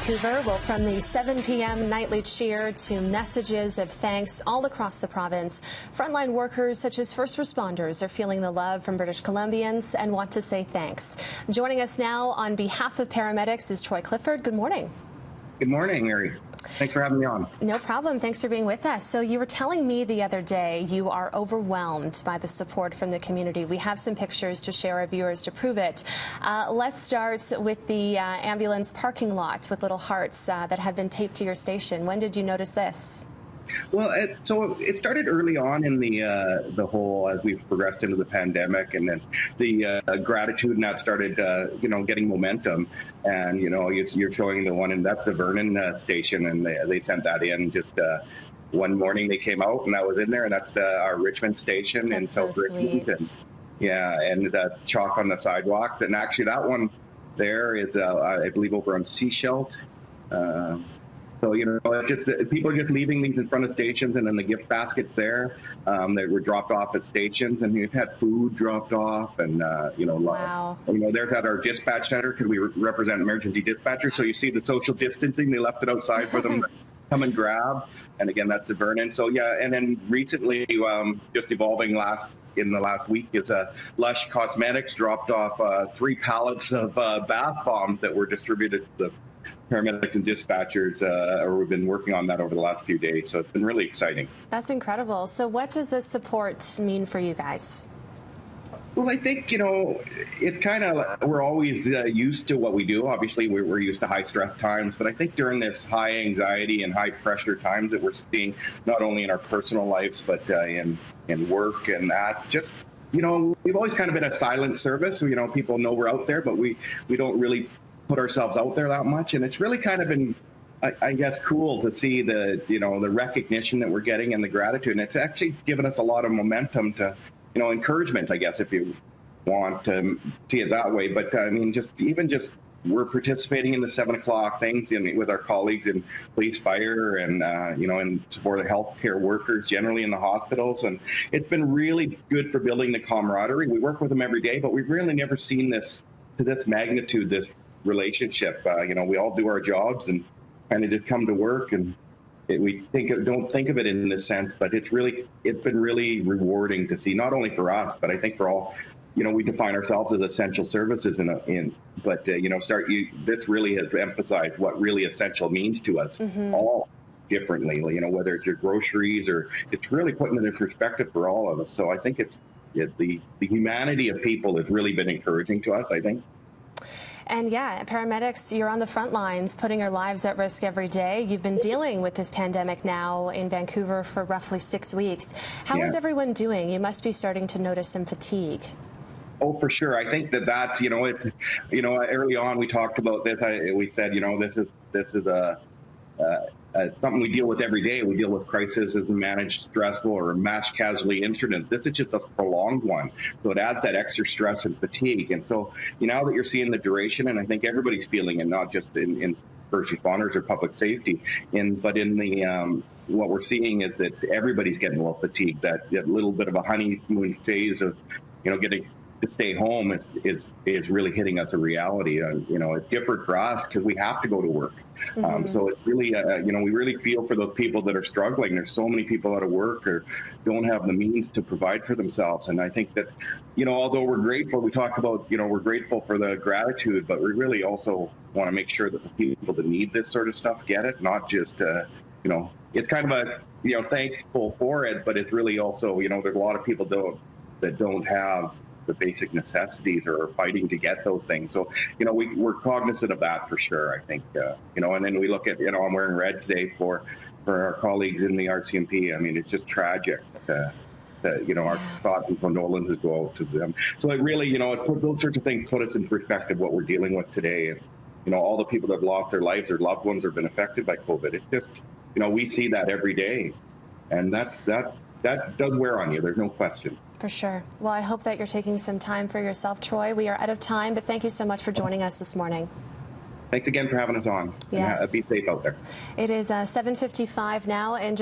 Vancouver. Well, from the 7 p.m. nightly cheer to messages of thanks all across the province, frontline workers such as first responders are feeling the love from British Columbians and want to say thanks. Joining us now on behalf of paramedics is Troy Clifford. Good morning. Good morning, Mary. Thanks for having me on. No problem. Thanks for being with us. So you were telling me the other day you are overwhelmed by the support from the community. We have some pictures to share our viewers to prove it. Let's start with the ambulance parking lot with little hearts that have been taped to your station. When did you notice this? Well, so it started early on in the whole, as we've progressed into the pandemic, and then the gratitude and that started, getting momentum. And you're showing the one, and that's the Vernon station, and they sent that in just one morning. They came out, and that was in there, and that's our Richmond station in South Richmond. And, yeah, and the chalk on the sidewalks, and actually that one there is, I believe, over on Seashell. So, it's just people are just leaving these in front of stations, and then the gift baskets there that were dropped off at stations, and we've had food dropped off, and wow. There's at our dispatch center because we represent emergency dispatchers. So you see the social distancing; they left it outside for them to come and grab. And again, that's the Vernon. So yeah, and then recently, just evolving in the last week is Lush Cosmetics dropped off 3 pallets of bath bombs that were distributed to the paramedics and dispatchers, we've been working on that over the last few days, so it's been really exciting. That's incredible. So what does this support mean for you guys? Well, I think, it's kind of, we're always used to what we do. Obviously, we're used to high stress times, but I think during this high anxiety and high pressure times that we're seeing, not only in our personal lives, but in work and that, just, we've always kind of been a silent service. People know we're out there, but we don't really put ourselves out there that much, and it's really kind of been, I guess, cool to see the the recognition that we're getting and the gratitude, and it's actually given us a lot of momentum to encouragement, I guess, if you want to see it that way. But I mean, just we're participating in the 7 o'clock things with our colleagues in police, fire, and and support of healthcare workers generally in the hospitals, and it's been really good for building the camaraderie. We work with them every day, but we've really never seen this to this magnitude, this relationship. We all do our jobs and kind of just come to work, and don't think of it in this sense, but it's been really rewarding to see, not only for us, but I think for all. We define ourselves as essential services this really has emphasized what really essential means to us all differently. Whether it's your groceries or it's really putting it in perspective for all of us. So I think the humanity of people has really been encouraging to us, I think. And yeah, paramedics, you're on the front lines, putting your lives at risk every day. You've been dealing with this pandemic now in Vancouver for roughly 6 weeks. How is everyone doing? You must be starting to notice some fatigue. Oh, for sure. I think that's, early on we talked about this. We said, this is something we deal with every day. We deal with crises and manage stressful or mass casualty incidents. This is just a prolonged one. So it adds that extra stress and fatigue. And so now that you're seeing the duration, and I think everybody's feeling it, not just in first responders or public safety, but in the what we're seeing is that everybody's getting a little fatigued. That little bit of a honeymoon phase of, getting to stay home is really hitting us a reality. It's different for us because we have to go to work. So it's really, we really feel for those people that are struggling. There's so many people out of work or don't have the means to provide for themselves. And I think that, although we're grateful, we talk about, we're grateful for the gratitude, but we really also want to make sure that the people that need this sort of stuff get it, not just, it's kind of a, thankful for it, but it's really also, there's a lot of people that don't have the basic necessities or are fighting to get those things. So, we're cognizant of that for sure, I think, and then we look at, I'm wearing red today for our colleagues in the RCMP. I mean, it's just tragic. Our thoughts and condolences go out to them. So it really, those sorts of things put us in perspective what we're dealing with today. And, all the people that have lost their lives, their loved ones have been affected by COVID. It's just, we see that every day. And that does wear on you. There's no question. For sure. Well, I hope that you're taking some time for yourself, Troy. We are out of time, but thank you so much for joining us this morning. Thanks again for having us on. Yes. And be safe out there. It is 7:55 now. And